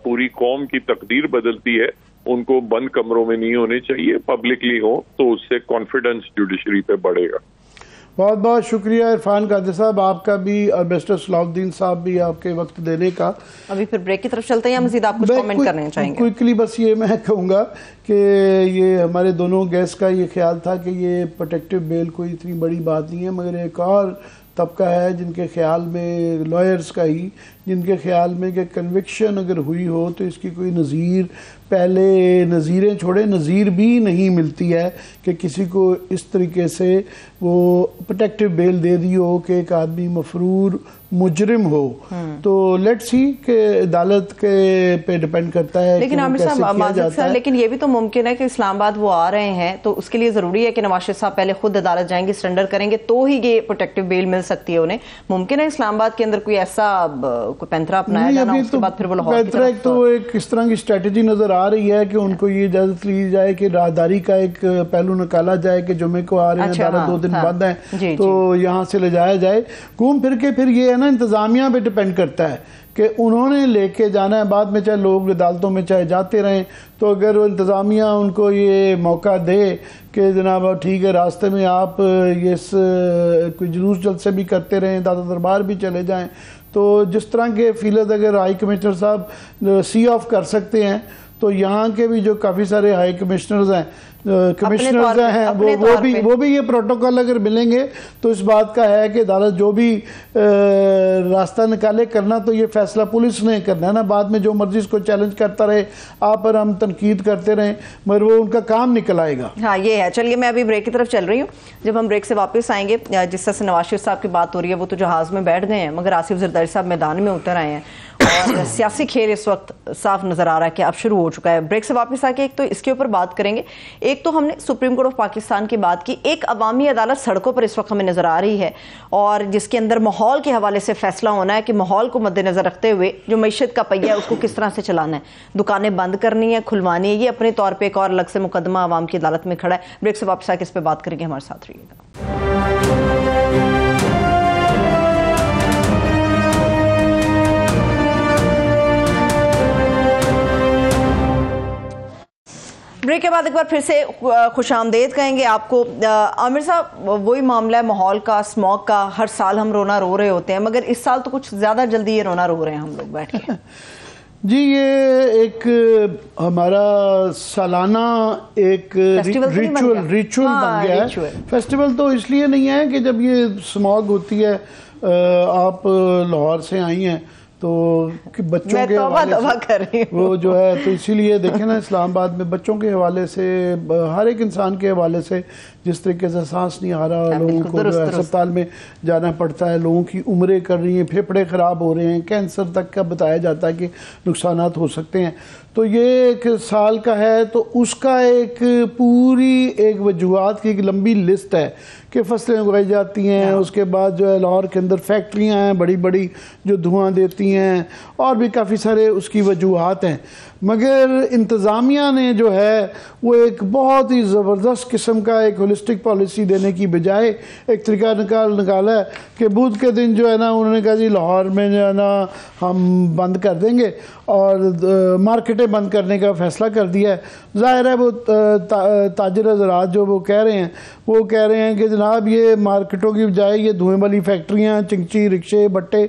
پوری قوم کی تقدیر بدلتی ہے ان کو بند کمروں میں نہیں ہونے چاہیے, پبلکلی ہو, تو اس سے کانفیڈنس جوڈیشری پہ بڑھے گا. بہت بہت شکریہ عرفان قادری صاحب آپ کا بھی, اور بیرسٹر صلاح الدین صاحب بھی آپ کے وقت دینے کا. ابھی پھر بریک کی طرف چلتے ہیں یا مزید آپ کچھ کامنٹ کرنے چاہیں گے؟ کوئکلی بس یہ میں کہوں گا کہ یہ ہمارے دونوں گیسٹ کا یہ خیال تھا کہ یہ پروٹیکٹیو بیل کوئی اتنی بڑی بات نہیں ہے, مگر ایک اور طبقہ ہے جن کے خیال میں, لائرز کا ہی, جن کے خیال میں کہ کنوکشن اگر ہوئی ہو تو اس کی کوئی نظیر, پہلے نظیریں چھوڑے نظیر بھی نہیں ملتی ہے کہ کسی کو اس طریقے سے وہ پروٹیکٹیو بیل دے دی ہو کہ ایک آدمی مفرور مجرم ہو. تو لیٹ سی کہ عدالت کے پہ ڈیپینڈ کرتا ہے. لیکن عامر صاحب لیکن یہ بھی تو ممکن ہے کہ اسلام آباد وہ آ رہے ہیں, تو اس کے لیے ضروری ہے کہ نواز شریف صاحب پہلے خود عدالت جائیں گے, سرنڈر کریں گے, تو ہی یہ پروٹیکٹیو بیل مل سکتی ہے انہیں. ممکن ہے اسلام آباد کے اندر کوئی ایسا کوئی پینترا اپنایا جانا, اس کے بعد پھر وہ لاہور کی طرف تو ایک اس طرح کی اسٹریٹجی نظر آ رہی ہے کہ ان کو یہ اجازت لی جائے کہ راہداری کا ایک پہلو نکالا جائے کہ جمعے کو آ رہے ہیں, عدالت 2 دن بند ہیں, تو یہاں سے لے جایا جائے. گھوم پھر کے پھر یہ ہے نا انتظامیہ پہ ڈیپینڈ کرتا ہے کہ انہوں نے لے کے جانا ہے. بعد میں چاہے لوگ عدالتوں میں چاہے جاتے رہیں, تو اگر وہ انتظامیہ ان کو یہ موقع دے کہ جناب ٹھیک ہے راستے میں آپ کوئی جلوس جلسے بھی کرتے رہیں, دادا دربار بھی چلے جائیں, تو جس طرح کے فیلڈ اگر ہائی کمشنر صاحب سی آف کر سکتے ہیں, تو یہاں کے بھی جو کافی سارے ہائی کمشنرز ہیں وہ بھی یہ پروٹوکول اگر ملیں گے تو اس بات کا ہے کہ عدالت جو بھی راستہ نکالے کرنا تو یہ فیصلہ پولیس نے کرنا ہے نا. بعد میں جو مرضی اس کو چیلنج کرتا رہے, آپ پر ہم تنقید کرتے رہیں, مگر وہ ان کا کام نکل آئے گا. ہاں یہ ہے. چلیے میں ابھی بریک کی طرف چل رہی ہوں. جب ہم بریک سے واپس آئیں گے, جس طرح سے نواز شریف صاحب کی بات ہو رہی ہے وہ تو جہاز میں بیٹھ گئے ہیں, مگر آصف زرداری صاحب میدان میں اتر آئے ہیں اور سیاسی کھیل اس وقت صاف نظر آ رہا ہے کہ اب شروع ہو چکا ہے. بریک سے واپس آ کے ایک تو اس کے اوپر بات کریں گے. ایک تو ہم نے سپریم کورٹ آف پاکستان کی بات کی, ایک عوامی عدالت سڑکوں پر اس وقت ہمیں نظر آ رہی ہے, اور جس کے اندر ماحول کے حوالے سے فیصلہ ہونا ہے کہ ماحول کو مد نظر رکھتے ہوئے جو معیشت کا پہیہ ہے اس کو کس طرح سے چلانا ہے, دکانیں بند کرنی ہے, کھلوانی ہے. یہ اپنے طور پہ ایک اور الگ سے مقدمہ عوام کی عدالت میں کھڑا ہے. بریک سے واپس آ کے اس پہ بات کریں گے, ہمارے ساتھ رہیے گا. بریک کے بعد ایک بار پھر سے خوش آمدید کہیں گے آپ کو. عامر صاحب وہی معاملہ ہے ماحول کا, اسموگ کا. ہر سال ہم رونا رو رہے ہوتے ہیں, مگر اس سال تو کچھ زیادہ جلدی یہ رونا رو رہے ہیں ہم لوگ بیٹھ کے. جی یہ ایک ہمارا سالانہ ایک ریچول بن گیا ہے. فیسٹیول تو اس لیے نہیں ہے کہ جب یہ سماگ ہوتی ہے, آپ لاہور سے آئی ہیں تو بچوں کے حوالے سے وہ جو ہے, تو اسی لیے دیکھیں نا اسلام آباد میں بچوں کے حوالے سے, ہر ایک انسان کے حوالے سے جس طریقے سے سانس نہیں آ رہا, لوگوں کو ہسپتال میں جانا پڑتا ہے, لوگوں کی عمریں کر رہی ہیں, پھیپھڑے خراب ہو رہے ہیں, کینسر تک کا بتایا جاتا ہے کہ نقصانات ہو سکتے ہیں. تو یہ ایک سال کا ہے, تو اس کا ایک پوری ایک وجوہات کی ایک لمبی لسٹ ہے کہ فصلیں اگائی جاتی ہیں, اس کے بعد جو ہے لاہور کے اندر فیکٹریاں ہیں بڑی بڑی جو دھواں دیتی ہیں, اور بھی کافی سارے اس کی وجوہات ہیں. مگر انتظامیہ نے جو ہے وہ ایک بہت ہی زبردست قسم کا ایک ہولسٹک پالیسی دینے کی بجائے ایک طریقہ نکالا ہے کہ بدھ کے دن جو ہے نا انہوں نے کہا جی لاہور میں جو ہے نا ہم بند کر دیں گے, اور مارکیٹیں بند کرنے کا فیصلہ کر دیا ہے. ظاہر ہے وہ تاجر حضرات جو وہ کہہ رہے ہیں کہ جناب یہ مارکیٹوں کی بجائے یہ دھوئیں والی فیکٹریاں, چنگچی, رکشے, بٹے,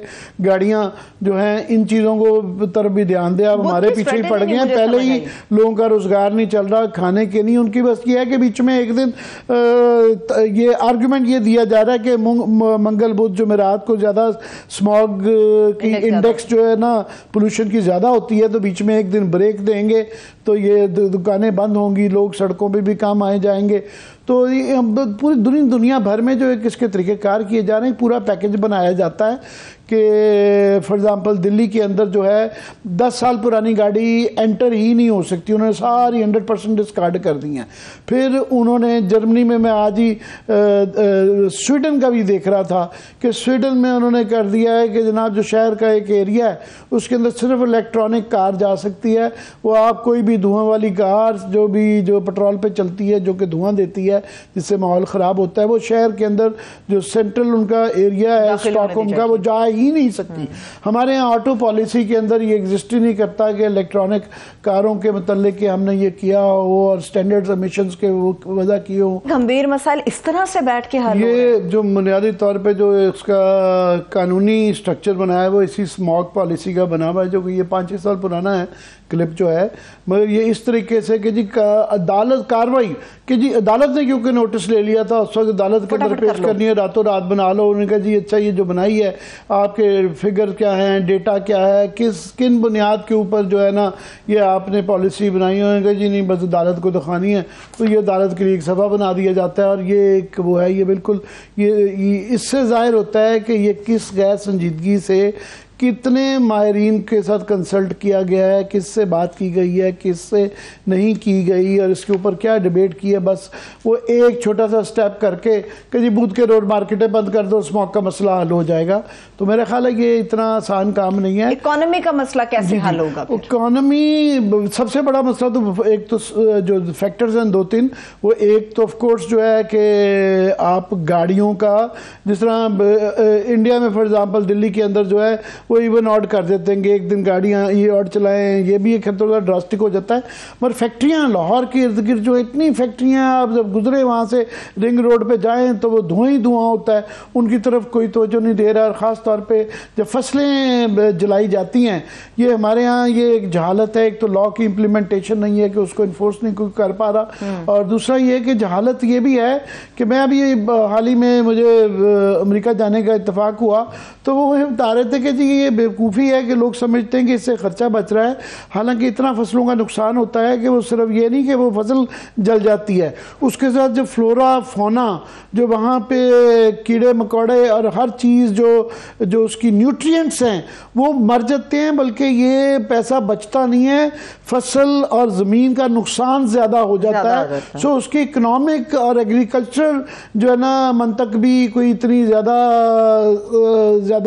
گاڑیاں جو ہیں, ان چیزوں کو طرف بھی دھیان دیں. آپ ہمارے پیچھے ہی پڑ گئے ہیں, پہلے ہی لوگوں کا روزگار نہیں چل رہا, کھانے کے نہیں. ان کی بس یہ ہے کہ بیچ میں ایک دن یہ آرگومنٹ یہ دیا جا رہا ہے کہ منگل بدھ جمعرات کو زیادہ سماگ کی انڈیکس جو ہے نا پولوشن کی زیادہ ہوتی ہے, تو بیچ میں ایک دن بریک دیں گے تو یہ دکانیں بند ہوں گی, لوگ سڑکوں پہ بھی کام آئے جائیں گے. تو پوری دنیا بھر میں جو ایک اس کے طریقہ کار کیے جا رہے ہیں, پورا پیکج بنایا جاتا ہے کہ فار ایگزامپل دلی کے اندر جو ہے 10 سال پرانی گاڑی انٹر ہی نہیں ہو سکتی, انہوں نے ساری 100% ڈسکارڈ کر دی ہیں. پھر انہوں نے جرمنی میں آج ہی سویڈن کا بھی دیکھ رہا تھا کہ سویڈن میں انہوں نے کر دیا ہے کہ جناب جو شہر کا ایک ایریا ہے اس کے اندر صرف الیکٹرانک کار جا سکتی ہے. وہ آپ کوئی بھی دھواں والی کار جو پٹرول پہ چلتی ہے جو کہ دھواں دیتی ہے جس سے ماحول خراب ہوتا ہے, وہ شہر کے اندر جو سینٹرل ان کا ایریا ہے اسٹاک ہوم کا, وہ جا ہی نہیں سکتی. ہمارے یہاں آٹو پالیسی کے اندر یہ ایگزسٹ ہی نہیں کرتا کہ الیکٹرانک کاروں کے متعلق کہ ہم نے یہ کیا ہو اور سٹینڈرڈ ایمیشنز کے وضع کیے ہوں. گمبھیر مسائل اس طرح سے بیٹھ کے حل ہو رہے ہیں. یہ جو بنیادی طور پہ جو اس کا قانونی سٹرکچر بنایا ہے وہ اسی سماگ پالیسی کا بنا ہوا ہے, جو کہ یہ 5-6 سال پرانا ہے کلپ جو ہے. مگر یہ اس طریقے سے کہ جی عدالت کاروائی کہ جی عدالت نے کیونکہ نوٹس لے لیا تھا, اس وقت عدالت کے اندر پیش کرنی ہے, راتوں رات بنا لو. انہوں نے کہا جی اچھا یہ جو بنائی ہے آپ کے فگر کیا ہیں, ڈیٹا کیا ہے, کن بنیاد کے اوپر جو ہے نا یہ آپ نے پالیسی بنائی. انہوں نے کہا جی نہیں بس عدالت کو دکھانی ہے, تو یہ عدالت کے لیے ایک صفحہ بنا دیا جاتا ہے. اور یہ ایک وہ ہے, یہ بالکل یہ اس سے ظاہر ہوتا ہے کہ یہ کس غیر سنجیدگی سے کتنے ماہرین کے ساتھ کنسلٹ کیا گیا ہے, کس سے بات کی گئی ہے, کس سے نہیں کی گئی, اور اس کے اوپر کیا ڈیبیٹ کی ہے. بس وہ ایک چھوٹا سا سٹیپ کر کے کہ جی بدھ کے روڈ مارکیٹیں بند کر دو, سماگ کا مسئلہ حل ہو جائے گا. تو میرا خیال ہے یہ اتنا آسان کام نہیں ہے. اکانومی کا مسئلہ کیسے حل ہوگا؟ اکانومی سب سے بڑا مسئلہ تو ایک تو جو فیکٹرز ہیں 2-3, وہ ایک تو آف کورس جو ہے کہ آپ گاڑیوں کا, جس طرح انڈیا میں فار ایگزامپل دلی کے اندر جو ہے وہ ایون آڈ کر دیتے ہیں کہ ایک دن گاڑیاں یہ آڈ چلائیں, یہ بھی ایک تھوڑا ڈراسٹک ہو جاتا ہے. مگر فیکٹریاں لاہور کے ارد گرد جو اتنی فیکٹریاں, آپ جب گزرے وہاں سے رنگ روڈ پہ جائیں تو وہ دھواں ہی دھواں ہوتا ہے, ان کی طرف کوئی توجہ نہیں دے رہا. اور خاص طور پہ جب فصلیں جلائی جاتی ہیں, یہ ہمارے ہاں یہ ایک جہالت ہے. ایک تو لا کی امپلیمنٹیشن نہیں ہے کہ اس کو انفورس نہیں کوئی کر پا رہا, اور دوسرا یہ کہ جہالت یہ بھی ہے کہ میں ابھی حال ہی میں مجھے امریکہ جانے کا اتفاق ہوا, تو وہ بتا رہے تھے کہ جی یہ بیوقوفی ہے کہ لوگ سمجھتے ہیں کہ اس سے خرچہ بچ رہا ہے, حالانکہ اتنا فصلوں کا نقصان ہوتا ہے کہ وہ صرف یہ نہیں کہ وہ فصل جل جاتی ہے, اس کے ساتھ جو فلورا فونا جو وہاں پہ کیڑے مکوڑے اور ہر چیز جو اس کی نیوٹرینٹس ہیں وہ مر جاتے ہیں, بلکہ یہ پیسہ بچتا نہیں ہے, فصل اور زمین کا نقصان زیادہ ہو جاتا ہے. سو اس کی اکنامک اور ایگریکلچر جو ہے نا منطق بھی کوئی اتنی زیادہ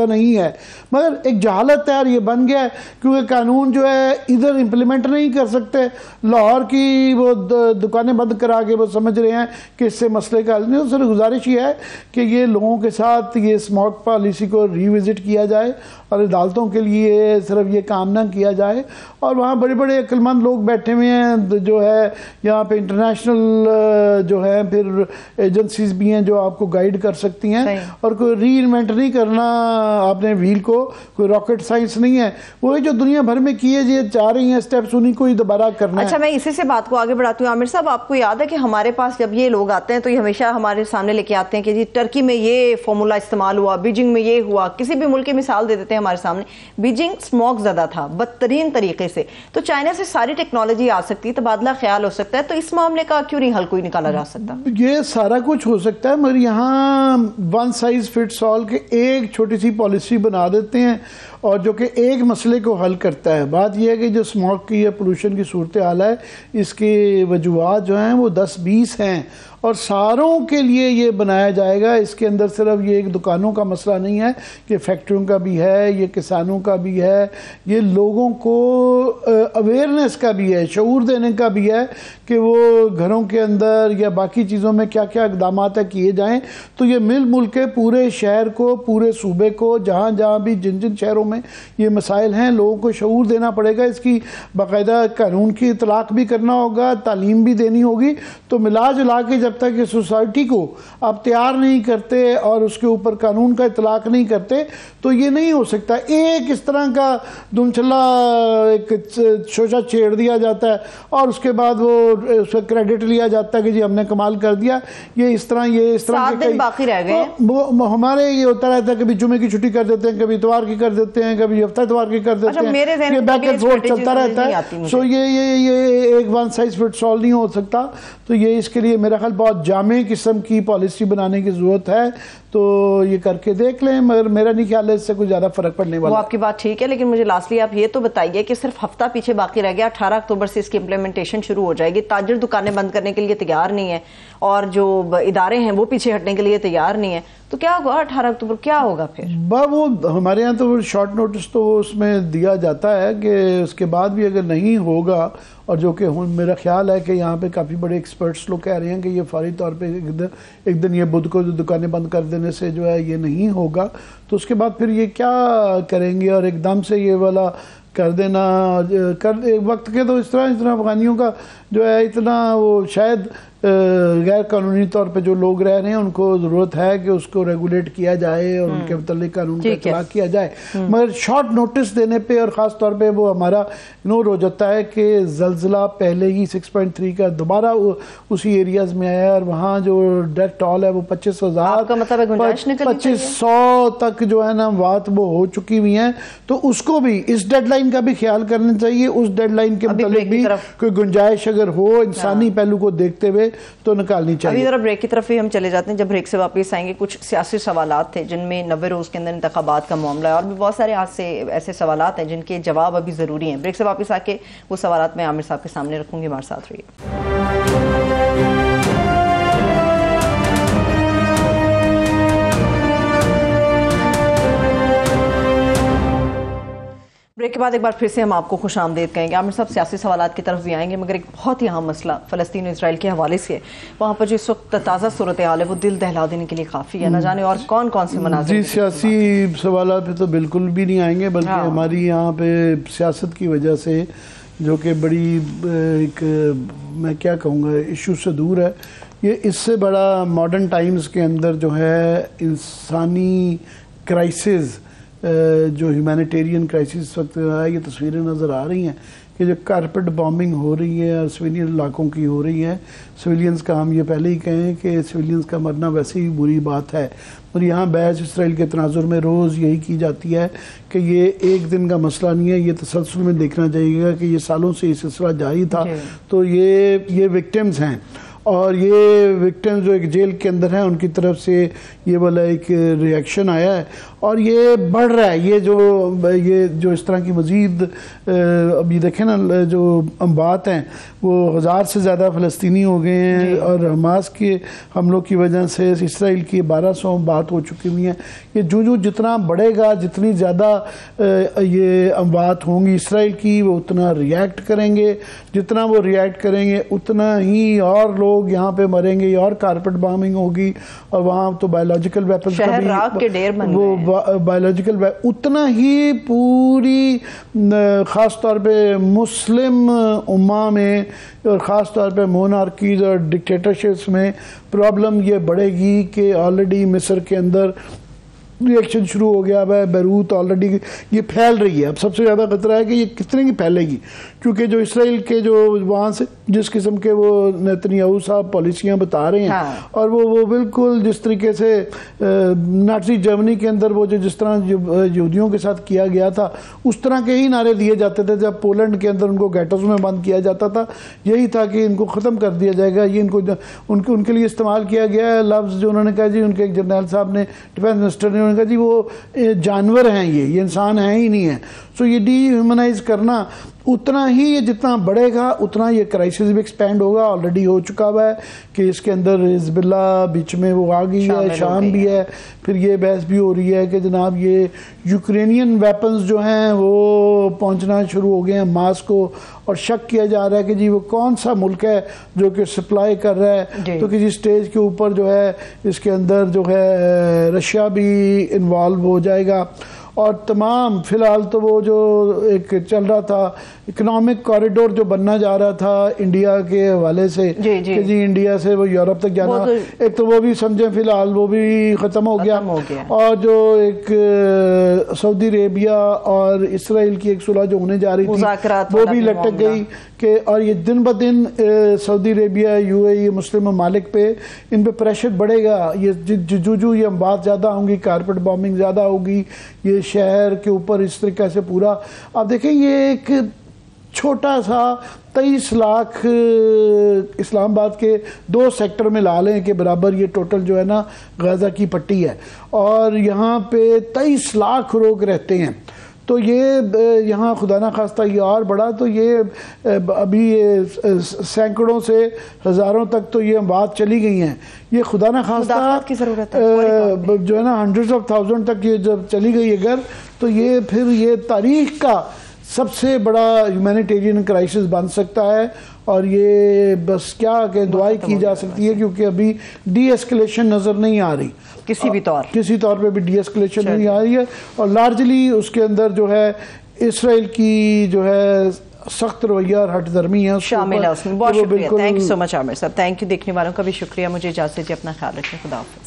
نہیں ہے. مگر ایک جہالت ہے, اور یہ بن گیا ہے کیونکہ قانون جو ہے ادھر امپلیمنٹ نہیں کر سکتے. لاہور کی وہ دکانیں بند کرا کے وہ سمجھ رہے ہیں کہ اس سے مسئلے کا حل نہیں. سر گزارش یہ ہے کہ یہ لوگوں کے ساتھ یہ سماگ پالیسی کو ریوزٹ کیا جائے, اور عدالتوں کے لیے صرف یہ کام نہ کیا جائے. اور وہاں بڑے بڑے عقل مند لوگ بیٹھے ہوئے ہیں جو ہے یہاں پہ انٹرنیشنل جو ہے پھر ایجنسیز بھی ہیں جو آپ کو گائیڈ کر سکتی ہیں, اور کوئی ری انوینٹ نہیں کرنا آپ نے ویل کو, کوئی راکٹ سائنس نہیں ہے، وہ جو دنیا بھر میں کیے جا رہی ہیں اسٹیپس انہیں کو ہی دوبارہ کرنا ہے۔ اچھا میں اسی سے بات کو آگے بڑھاتی ہوں۔ عامر صاحب آپ کو یاد ہے کہ ہمارے پاس جب یہ لوگ آتے ہیں تو یہ ہمیشہ ہمارے سامنے لے کے آتے ہیں کہ جی ٹرکی میں یہ فارمولا استعمال ہوا، بیجنگ میں یہ ہوا، کسی بھی ملک کی مثال دے دیتے ہیں ہمارے سامنے۔ بیجنگ اسموک زدہ تھا بدترین طریقے سے، تو چائنا سے ساری ٹیکنالوجی آ سکتی ہے، تبادلہ خیال ہو سکتا ہے، تو اس معاملے کا کیوں نہیں حل کوئی نکالا جا سکتا؟ یہ سارا کچھ ہو سکتا ہے، مگر یہاں ون سائز فٹس آل کے ایک چھوٹی سی پالیسی بنا دیتے ہیں اور جو کہ ایک مسئلے کو حل کرتا ہے۔ بات یہ ہے کہ جو اسموک کی یا پولوشن کی صورتحال ہے، اس کی وجوہات جو ہیں وہ 10-20 ہیں اور ساروں کے لیے یہ بنایا جائے گا۔ اس کے اندر صرف یہ ایک دکانوں کا مسئلہ نہیں ہے، یہ فیکٹریوں کا بھی ہے، یہ کسانوں کا بھی ہے، یہ لوگوں کو اویئرنیس کا بھی ہے، شعور دینے کا بھی ہے کہ وہ گھروں کے اندر یا باقی چیزوں میں کیا کیا اقدامات کیے جائیں۔ تو یہ مل مل کے پورے شہر کو، پورے صوبے کو، جہاں جہاں بھی جن جن شہروں میں یہ مسائل ہیں، لوگوں کو شعور دینا پڑے گا، اس کی باقاعدہ قانون کی اطلاق بھی کرنا ہوگا، تعلیم بھی دینی ہوگی۔ تو ملا جلا کے جب تک کہ سوسائٹی کو آپ تیار نہیں کرتے اور اس کے اوپر قانون کا اطلاق نہیں کرتے تو یہ نہیں ہو سکتا۔ ایک اس طرح کا دم چلا ایک شوشہ چھیڑ دیا جاتا ہے اور اس کے بعد وہ اس کا کریڈٹ لیا جاتا ہے کہ جی ہم نے کمال کر دیا۔ یہ اس طرح 7 دن باقی رہ گئے ہیں، ہمارے یہ ہوتا رہتا ہے، کبھی جمعے کی چھٹی کر دیتے ہیں، کبھی اتوار کی کر دیتے ہیں، کبھی ہفتہ اتوار کی کر دیتے ہیں، یہ بیک اینڈ فورتھ چلتا رہتا ہے۔ سو یہ ایک ون سائز فٹس آل نہیں ہو سکتا۔ تو یہ اس کے لیے میرا خیال بہت جامع قسم کی پالیسی بنانے کی ضرورت ہے، تو یہ کر کے دیکھ لیں، مگر میرا نہیں خیال ہے اس سے کوئی زیادہ فرق پڑنے والا۔ وہ آپ کی بات ٹھیک ہے، لیکن مجھے لاسٹلی آپ یہ تو بتائیے کہ صرف ہفتہ پیچھے باقی رہ گیا، 18 اکتوبر سے اس کی امپلیمنٹیشن شروع ہو جائے گی، تاجر دکانیں بند کرنے کے لیے تیار نہیں ہے اور جو ادارے ہیں وہ پیچھے ہٹنے کے لیے تیار نہیں ہے، تو کیا ہوگا 18 اکتوبر کیا ہوگا پھر؟ وہ ہمارے ہاں تو شارٹ نوٹس تو اس میں دیا جاتا ہے کہ اس کے بعد بھی اگر نہیں ہوگا، اور جو کہ میرا خیال ہے کہ یہاں پہ کافی بڑے ایکسپرٹس لوگ کہہ رہے ہیں کہ یہ فوری طور پہ ایک دن یہ بدھ کو دکانیں بند کر دینے سے جو ہے یہ نہیں ہوگا، تو اس کے بعد پھر یہ کیا کریں گے؟ اور ایک دم سے یہ والا کر دینا ایک وقت کے تو اس طرح افغانیوں کا جو ہے اتنا وہ شاید غیر قانونی طور پہ جو لوگ رہ رہے ہیں ان کو ضرورت ہے کہ اس کو ریگولیٹ کیا جائے اور ان کے متعلق قانون کا اطلاق کیا جائے، مگر شارٹ نوٹس دینے پہ اور خاص طور پہ وہ ہمارا اگنور ہو جاتا ہے کہ زلزلہ پہلے ہی 6.3 کا دوبارہ اسی ایریاز میں آیا ہے اور وہاں جو ڈیتھ ٹول ہے وہ 25,000 تک جو ہے نا وات وہ ہو چکی ہوئی ہیں، تو اس کو بھی اس ڈیڈ لائن کا بھی خیال کرنا چاہیے، اس ڈیڈ لائن کے متعلق بھی کوئی گنجائش اگر ہو انسانی پہلو کو دیکھتے ہوئے تو نکالنی چاہیے۔ ابھی ذرا بریک کی طرف ہی ہم چلے جاتے ہیں، جب بریک سے واپس آئیں گے کچھ سیاسی سوالات تھے جن میں 90 روز کے اندر انتخابات کا معاملہ ہے اور بھی بہت سارے آج سے ایسے سوالات ہیں جن کے جواب ابھی ضروری ہیں۔ بریک سے واپس آ کے وہ سوالات میں عامر صاحب کے سامنے رکھوں گی، ہمارے ساتھ رہیے۔ بریک کے بعد ایک بار پھر سے ہم آپ کو خوش آمدید کہیں گے۔ عامر صاحب سیاسی سوالات کی طرف بھی آئیں گے، مگر ایک بہت ہی اہم مسئلہ فلسطین و اسرائیل کے حوالے سے ہے، وہاں پر جو اس وقت تازہ صورتحال ہے وہ دل دہلا دینے کے لیے کافی ہے، نہ جانے اور کون کون سے مناظر۔ جی سیاسی سوالات پہ تو بالکل بھی نہیں آئیں گے، بلکہ ہماری یہاں پہ سیاست کی وجہ سے جو کہ بڑی ایک میں کیا کہوں گا ایشو سے دور ہے، یہ اس سے بڑا ماڈرن ٹائمز کے اندر جو ہے انسانی کرائسس جو ہیومینیٹیرین کرائسس اس وقت ہے، یہ تصویریں نظر آ رہی ہیں کہ جو کارپٹ بامبنگ ہو رہی ہے اور سویلین علاقوں کی ہو رہی ہے، سویلینز کا ہم یہ پہلے ہی کہیں کہ سویلینز کا مرنا ویسے ہی بری بات ہے، اور یہاں بحث اسرائیل کے تناظر میں روز یہی کی جاتی ہے کہ یہ ایک دن کا مسئلہ نہیں ہے، یہ تسلسل میں دیکھنا چاہیے گا کہ یہ سالوں سے یہ سلسلہ جاری تھا۔ تو یہ وکٹمز ہیں اور یہ وکٹمز جو ایک جیل کے اندر ہیں ان کی طرف سے یہ والا ایک ریاکشن آیا ہے اور یہ بڑھ رہا ہے، یہ جو اس طرح کی مزید ابھی دیکھیں نا جو انبات ہیں وہ 1000 سے زیادہ فلسطینی ہو گئے ہیں اور حماس کے حملوں کی وجہ سے اسرائیل کی 1200 انبات ہو چکی ہوئی ہیں۔ یہ جو جتنا بڑھے گا، جتنی زیادہ یہ انبات ہوں گی اسرائیل کی، وہ اتنا ریاکٹ کریں گے، جتنا وہ ریاکٹ کریں گے اتنا ہی اور لوگ یہاں پہ مریں گے، اور کارپٹ بامبنگ ہوگی اور وہاں تو بایولوجیکل ویپنز کا بھی وہ بایولوجیکل اتنا ہی پوری خاص طور پہ مسلم امہ میں اور خاص طور پہ مونارکیز اور ڈکٹیٹرشپس میں پرابلم یہ بڑھے گی کہ آلریڈی مصر کے اندر ریئیکشن شروع ہو گیا ہے. بیروت آلریڈی یہ پھیل رہی ہے. اب سب سے زیادہ خطرہ ہے کہ یہ کتنے کی پھیلے گی, کیونکہ جو اسرائیل کے جو وہاں سے جس قسم کے وہ نیتنیاہو صاحب پالیسیاں بتا رہے ہیں, اور وہ بالکل جس طریقے سے نازی جرمنی کے اندر وہ جس طرح یہودیوں کے ساتھ کیا گیا تھا اس طرح کے ہی نعرے دیے جاتے تھے. جب پولینڈ کے اندر ان کو گیٹوز میں بند کیا جاتا تھا, یہی تھا کہ ان کو ختم کر دیا جائے گا. یہ ان کے لیے استعمال کیا گیا ہے لفظ جو انہوں نے کہا جی, ان کے ایک جرنیل صاحب نے, ڈیفینس منسٹر نے, انہوں نے کہا جی وہ جانور ہیں, یہ انسان ہیں ہی نہیں ہیں. سو یہ ڈی ہیومنائز کرنا اتنا ہی یہ جتنا بڑھے گا اتنا یہ کرائسس بھی ایکسپینڈ ہوگا. آلریڈی ہو چکا ہوا ہے کہ اس کے اندر حزب اللہ بیچ میں وہ آ گئی ہے, شام بھی ہے. پھر یہ بحث بھی ہو رہی ہے کہ جناب یہ یوکرینین ویپنز جو ہیں وہ پہنچنا شروع ہو گئے ہیں ماس کو, اور شک کیا جا رہا ہے کہ جی وہ کون سا ملک ہے جو کہ سپلائی کر رہا ہے. تو کسی سٹیج کے اوپر جو ہے اس کے اندر جو ہے رشیا بھی انوالو ہو جائے گا. اور تمام فی الحال تو وہ جو ایک چل رہا تھا اکنامک کوریڈور جو بننا جا رہا تھا انڈیا کے حوالے سے کہ جی انڈیا سے وہ یورپ تک جانا, ایک تو وہ بھی سمجھیں فی الحال وہ بھی ختم ہو گیا. اور جو ایک سعودی عربیہ اور اسرائیل کی ایک صلح جو ہونے جا رہی تھی وہ بھی لٹک گئی کہ, اور یہ دن بدن سعودی عربیہ یو اے ای مسلم ممالک پہ ان پہ پریشر بڑھے گا. یہ جو یہ بات زیادہ ہوں گی, کارپیٹ بامبنگ زیادہ ہوگی, یہ شہر کے اوپر اس طریقے سے پورا. آپ دیکھیں یہ ایک چھوٹا سا 23 لاکھ اسلام آباد کے 2 سیکٹر میں لا لیں کہ برابر یہ ٹوٹل جو ہے نا غزہ کی پٹی ہے, اور یہاں پہ 23 لاکھ لوگ رہتے ہیں. تو یہ یہاں خدا نہ خواستہ یہ اور بڑا, تو یہ ابھی سینکڑوں سے ہزاروں تک تو یہ بات چلی گئی ہیں. یہ خدا نہ خواستہ جو ہے نا ہنڈریڈز آف تھاؤزنڈ تک یہ جب چلی گئی اگر, تو یہ پھر یہ تاریخ کا سب سے بڑا ہیومینیٹیرین کرائسس بن سکتا ہے. اور یہ بس کیا کہ دعائیں کی جا سکتی ہے, کیونکہ ابھی ڈی ایسکلیشن نظر نہیں آ رہی کسی طور پہ بھی ڈی ایسکلیشن نہیں آ رہی ہے. اور لارجلی اس کے اندر جو ہے اسرائیل کی جو ہے سخت رویہ اور ہٹ درمی ہے شامل ہے اس میں. بہت شکریہ, تھینک یو سو مچ عامر صاحب, تھینک یو. دیکھنے والوں کا بھی شکریہ. مجھے اجازت دیجیے, اپنا خیال رکھیں, خدا حافظ.